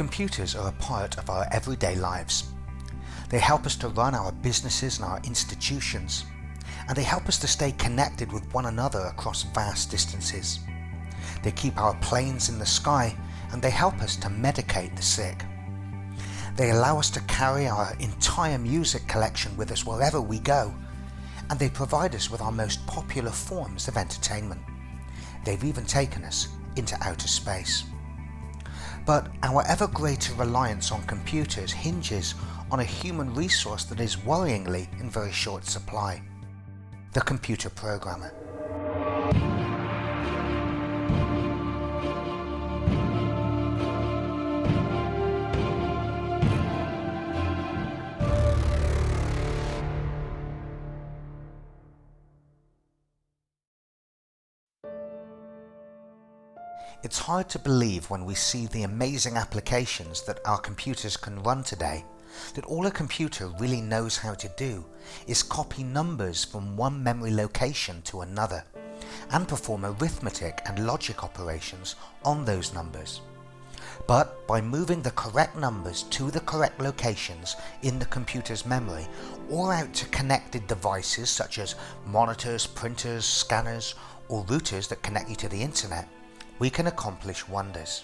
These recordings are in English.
Computers are a part of our everyday lives. They help us to run our businesses and our institutions, and they help us to stay connected with one another across vast distances. They keep our planes in the sky, and they help us to medicate the sick. They allow us to carry our entire music collection with us wherever we go, and they provide us with our most popular forms of entertainment. They've even taken us into outer space. But our ever greater reliance on computers hinges on a human resource that is worryingly in very short supply: the computer programmer. It's hard to believe when we see the amazing applications that our computers can run today that all a computer really knows how to do is copy numbers from one memory location to another and perform arithmetic and logic operations on those numbers. But by moving the correct numbers to the correct locations in the computer's memory or out to connected devices such as monitors, printers, scanners, or routers that connect you to the internet, we can accomplish wonders.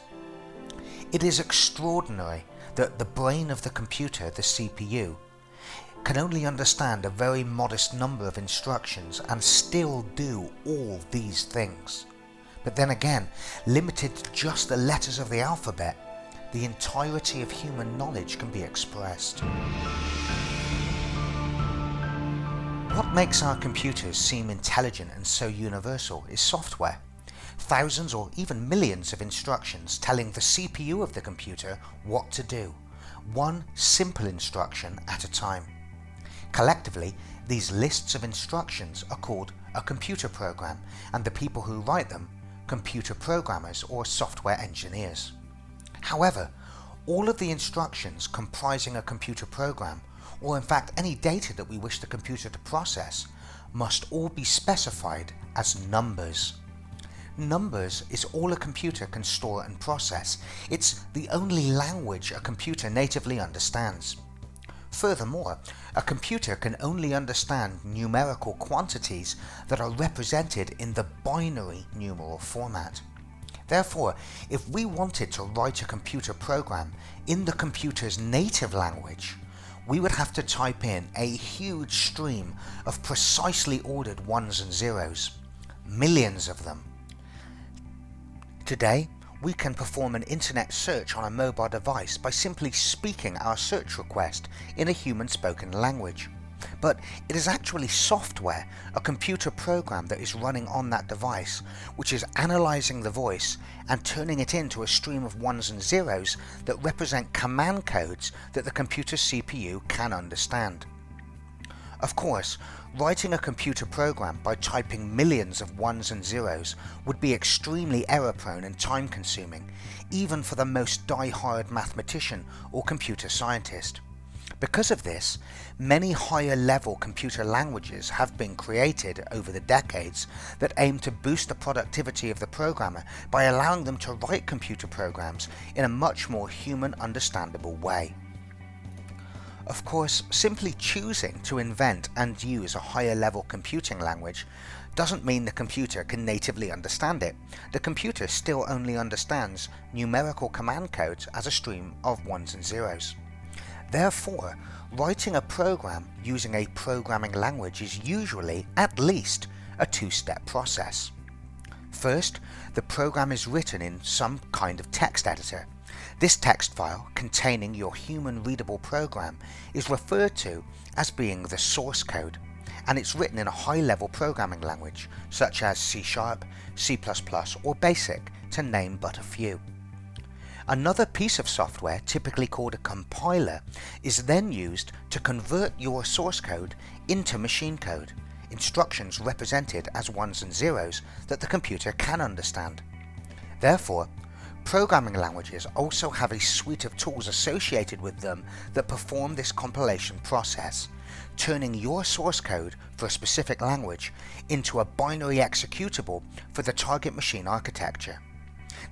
It is extraordinary that the brain of the computer, the CPU, can only understand a very modest number of instructions and still do all these things. But then again, limited to just the letters of the alphabet, the entirety of human knowledge can be expressed. What makes our computers seem intelligent and so universal is software. Thousands or even millions of instructions telling the CPU of the computer what to do, one simple instruction at a time. Collectively, these lists of instructions are called a computer program, and the people who write them, computer programmers or software engineers. However, all of the instructions comprising a computer program, or in fact any data that we wish the computer to process, must all be specified as numbers. Numbers is all a computer can store and process. It's the only language a computer natively understands. Furthermore, a computer can only understand numerical quantities that are represented in the binary numeral format. Therefore, if we wanted to write a computer program in the computer's native language, we would have to type in a huge stream of precisely ordered ones and zeros, millions of them. Today, we can perform an internet search on a mobile device by simply speaking our search request in a human spoken language. But it is actually software, a computer program that is running on that device, which is analyzing the voice and turning it into a stream of ones and zeros that represent command codes that the computer CPU can understand. Of course, writing a computer program by typing millions of ones and zeros would be extremely error-prone and time-consuming, even for the most die-hard mathematician or computer scientist. Because of this, many higher-level computer languages have been created over the decades that aim to boost the productivity of the programmer by allowing them to write computer programs in a much more human-understandable way. Of course, simply choosing to invent and use a higher level computing language doesn't mean the computer can natively understand it. The computer still only understands numerical command codes as a stream of ones and zeros. Therefore, writing a program using a programming language is usually at least a two-step process. First, the program is written in some kind of text editor. This text file containing your human-readable program is referred to as being the source code, and it's written in a high-level programming language such as C#, C++, or BASIC, to name but a few. Another piece of software, typically called a compiler, is then used to convert your source code into machine code, instructions represented as ones and zeros that the computer can understand. Therefore, programming languages also have a suite of tools associated with them that perform this compilation process, turning your source code for a specific language into a binary executable for the target machine architecture.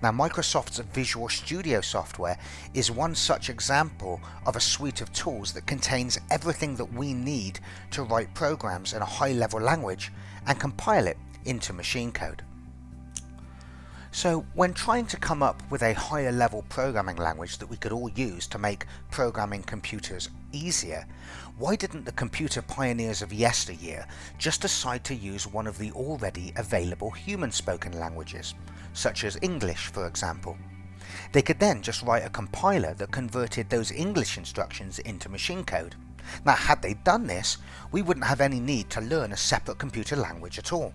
Now, Microsoft's Visual Studio software is one such example of a suite of tools that contains everything that we need to write programs in a high-level language and compile it into machine code. So, when trying to come up with a higher level programming language that we could all use to make programming computers easier, why didn't the computer pioneers of yesteryear just decide to use one of the already available human spoken languages, such as English for example? They could then just write a compiler that converted those English instructions into machine code. Now, had they done this, we wouldn't have any need to learn a separate computer language at all.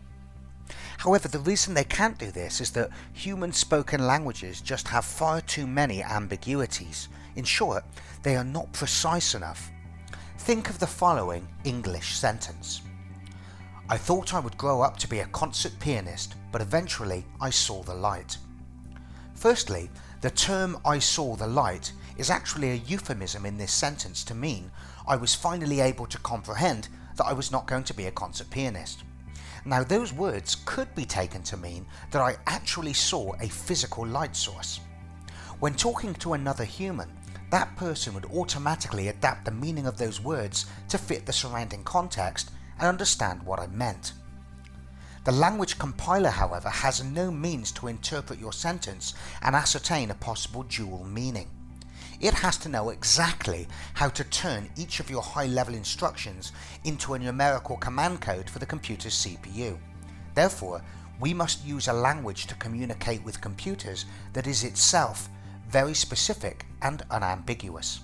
However, the reason they can't do this is that human spoken languages just have far too many ambiguities. In short, they are not precise enough. Think of the following English sentence. I thought I would grow up to be a concert pianist, but eventually I saw the light. Firstly, the term I saw the light is actually a euphemism in this sentence to mean I was finally able to comprehend that I was not going to be a concert pianist. Now, those words could be taken to mean that I actually saw a physical light source. When talking to another human, that person would automatically adapt the meaning of those words to fit the surrounding context and understand what I meant. The language compiler, however, has no means to interpret your sentence and ascertain a possible dual meaning. It has to know exactly how to turn each of your high-level instructions into a numerical command code for the computer's CPU. Therefore, we must use a language to communicate with computers that is itself very specific and unambiguous.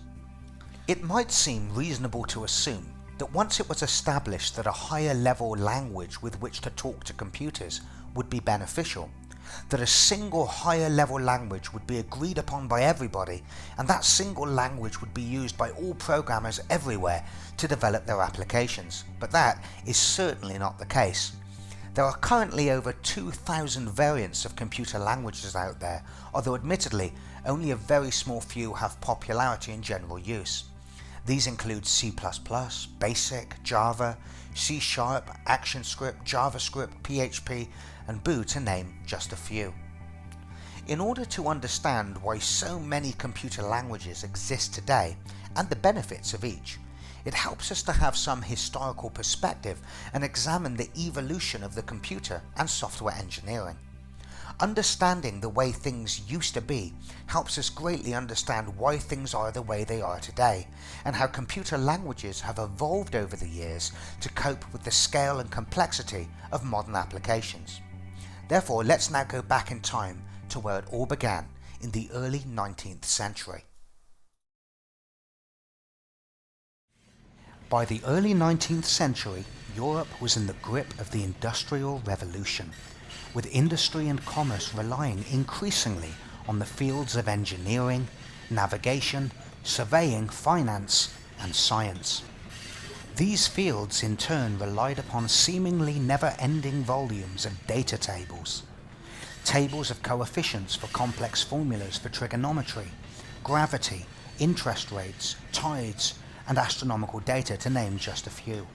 It might seem reasonable to assume that once it was established that a higher level language with which to talk to computers would be beneficial, that a single higher level language would be agreed upon by everybody, and that single language would be used by all programmers everywhere to develop their applications. But that is certainly not the case. There are currently over 2,000 variants of computer languages out there, although admittedly only a very small few have popularity in general use. These include C++, BASIC, Java, C#, ActionScript, JavaScript, PHP, and Boo, to name just a few. In order to understand why so many computer languages exist today and the benefits of each, it helps us to have some historical perspective and examine the evolution of the computer and software engineering. Understanding the way things used to be helps us greatly understand why things are the way they are today, and how computer languages have evolved over the years to cope with the scale and complexity of modern applications. Therefore, let's now go back in time to where it all began in the early 19th century. By the early 19th century, Europe was in the grip of the Industrial Revolution, with industry and commerce relying increasingly on the fields of engineering, navigation, surveying, finance, and science. These fields in turn relied upon seemingly never-ending volumes of data tables. Tables of coefficients for complex formulas for trigonometry, gravity, interest rates, tides, and astronomical data, to name just a few.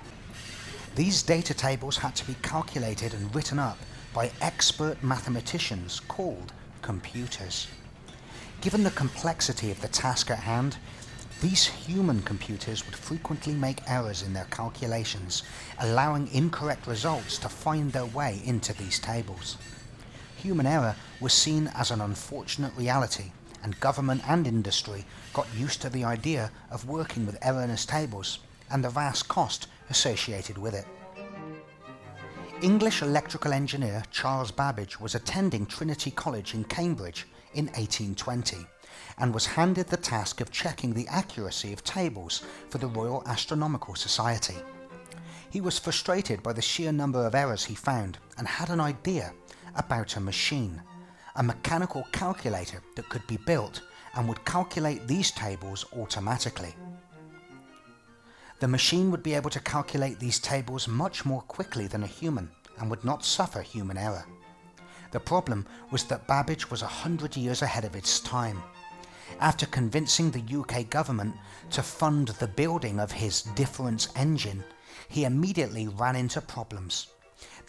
These data tables had to be calculated and written up by expert mathematicians called computers. Given the complexity of the task at hand, these human computers would frequently make errors in their calculations, allowing incorrect results to find their way into these tables. Human error was seen as an unfortunate reality, and government and industry got used to the idea of working with erroneous tables and the vast cost associated with it. English electrical engineer Charles Babbage was attending Trinity College in Cambridge in 1820 and was handed the task of checking the accuracy of tables for the Royal Astronomical Society. He was frustrated by the sheer number of errors he found and had an idea about a machine, a mechanical calculator that could be built and would calculate these tables automatically. The machine would be able to calculate these tables much more quickly than a human and would not suffer human error. The problem was that Babbage was 100 years ahead of its time. After convincing the UK government to fund the building of his difference engine, he immediately ran into problems.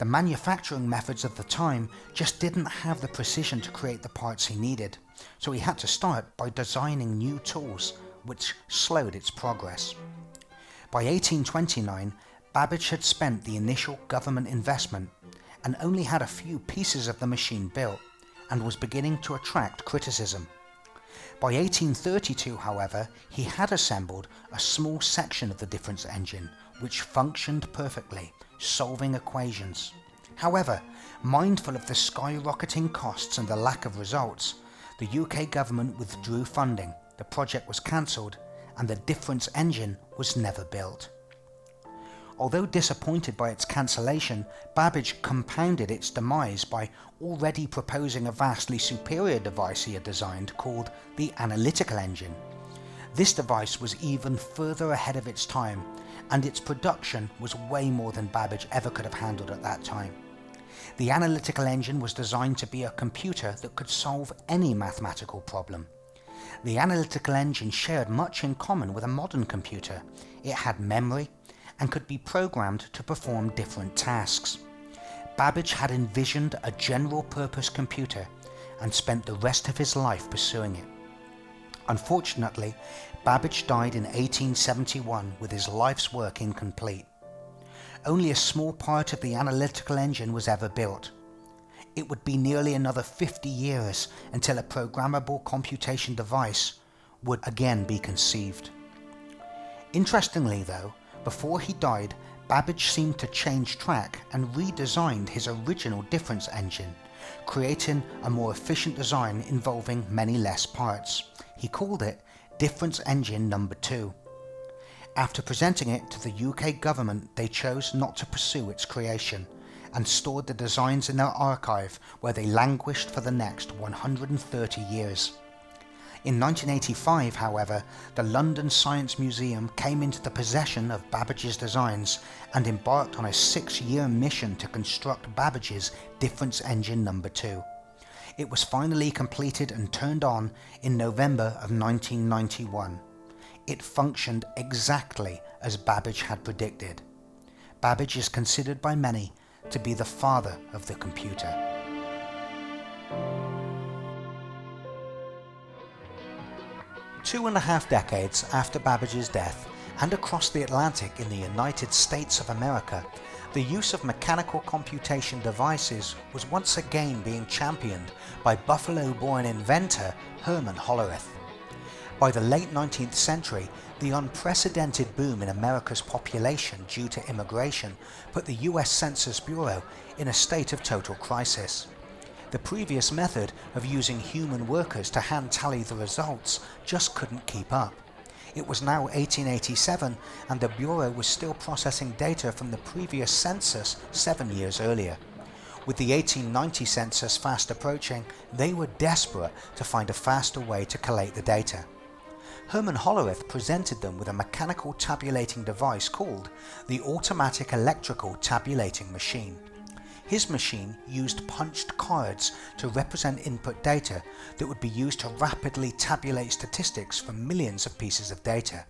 The manufacturing methods of the time just didn't have the precision to create the parts he needed, so he had to start by designing new tools, which slowed its progress. By 1829, Babbage had spent the initial government investment and only had a few pieces of the machine built, and was beginning to attract criticism. By 1832, however, he had assembled a small section of the difference engine which functioned perfectly, solving equations. However, mindful of the skyrocketing costs and the lack of results, the UK government withdrew funding, the project was cancelled, and the difference engine was never built. Although disappointed by its cancellation, Babbage compounded its demise by already proposing a vastly superior device he had designed called the analytical engine. This device was even further ahead of its time, and its production was way more than Babbage ever could have handled at that time. The analytical engine was designed to be a computer that could solve any mathematical problem. The analytical engine shared much in common with a modern computer. It had memory and could be programmed to perform different tasks. Babbage had envisioned a general-purpose computer and spent the rest of his life pursuing it. Unfortunately, Babbage died in 1871 with his life's work incomplete. Only a small part of the analytical engine was ever built. It would be nearly another 50 years until a programmable computation device would again be conceived. Interestingly though, before he died, Babbage seemed to change track and redesigned his original difference engine, creating a more efficient design involving many less parts. He called it Difference Engine No. 2. After presenting it to the UK government, they chose not to pursue its creation and stored the designs in their archive, where they languished for the next 130 years. In 1985, however, the London Science Museum came into the possession of Babbage's designs and embarked on a 6-year mission to construct Babbage's Difference Engine No. 2. It was finally completed and turned on in November of 1991. It functioned exactly as Babbage had predicted. Babbage is considered by many to be the father of the computer. Two and a half decades after Babbage's death, and across the Atlantic in the United States of America, the use of mechanical computation devices was once again being championed by Buffalo-born inventor Herman Hollerith. By the late 19th century, the unprecedented boom in America's population due to immigration put the US Census Bureau in a state of total crisis. The previous method of using human workers to hand tally the results just couldn't keep up. It was now 1887 and the Bureau was still processing data from the previous census 7 years earlier. With the 1890 census fast approaching, they were desperate to find a faster way to collate the data. Herman Hollerith presented them with a mechanical tabulating device called the Automatic Electrical Tabulating Machine. His machine used punched cards to represent input data that would be used to rapidly tabulate statistics from millions of pieces of data.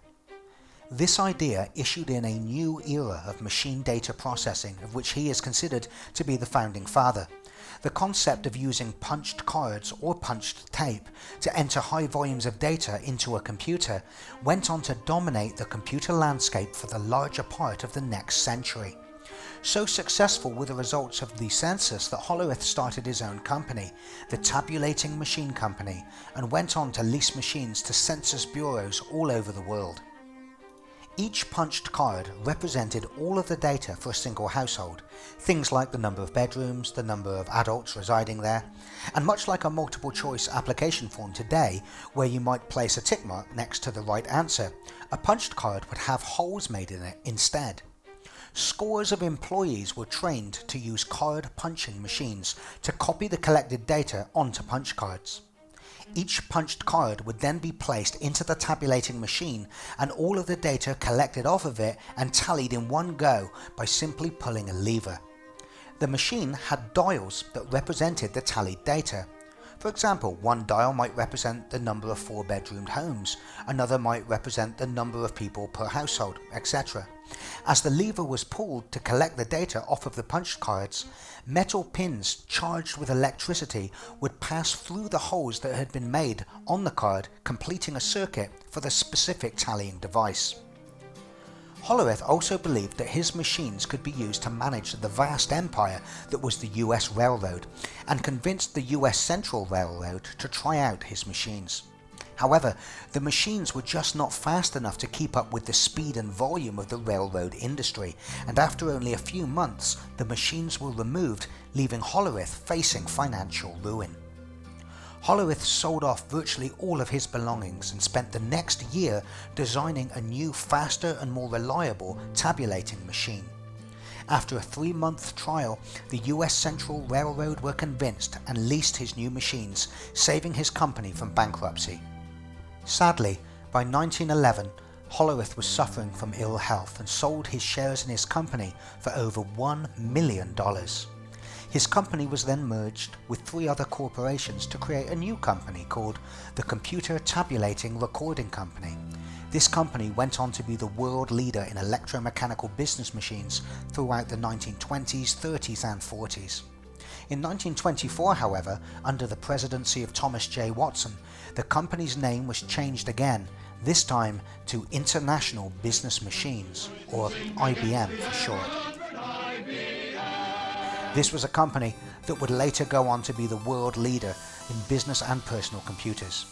This idea ushered in a new era of machine data processing, of which he is considered to be the founding father. The concept of using punched cards or punched tape to enter high volumes of data into a computer went on to dominate the computer landscape for the larger part of the next century. So successful were the results of the census that Hollerith started his own company, the Tabulating Machine Company, and went on to lease machines to census bureaus all over the world. Each punched card represented all of the data for a single household, things like the number of bedrooms, the number of adults residing there, and much like a multiple choice application form today, where you might place a tick mark next to the right answer, a punched card would have holes made in it instead. Scores of employees were trained to use card punching machines to copy the collected data onto punch cards. Each punched card would then be placed into the tabulating machine and all of the data collected off of it and tallied in one go by simply pulling a lever. The machine had dials that represented the tallied data. For example, one dial might represent the number of 4-bedroomed homes, another might represent the number of people per household, etc. As the lever was pulled to collect the data off of the punch cards, metal pins charged with electricity would pass through the holes that had been made on the card, completing a circuit for the specific tallying device. Hollerith also believed that his machines could be used to manage the vast empire that was the US Railroad, and convinced the US Central Railroad to try out his machines. However, the machines were just not fast enough to keep up with the speed and volume of the railroad industry, and after only a few months the machines were removed, leaving Hollerith facing financial ruin. Hollerith sold off virtually all of his belongings and spent the next year designing a new, faster and more reliable tabulating machine. After a 3-month trial, the US Central Railroad were convinced and leased his new machines, saving his company from bankruptcy. Sadly, by 1911, Hollerith was suffering from ill health and sold his shares in his company for over $1 million. His company was then merged with 3 other corporations to create a new company called the Computer Tabulating Recording Company. This company went on to be the world leader in electromechanical business machines throughout the 1920s, 30s and 40s. In 1924, however, under the presidency of Thomas J. Watson, the company's name was changed again, this time to International Business Machines, or IBM for short. This was a company that would later go on to be the world leader in business and personal computers.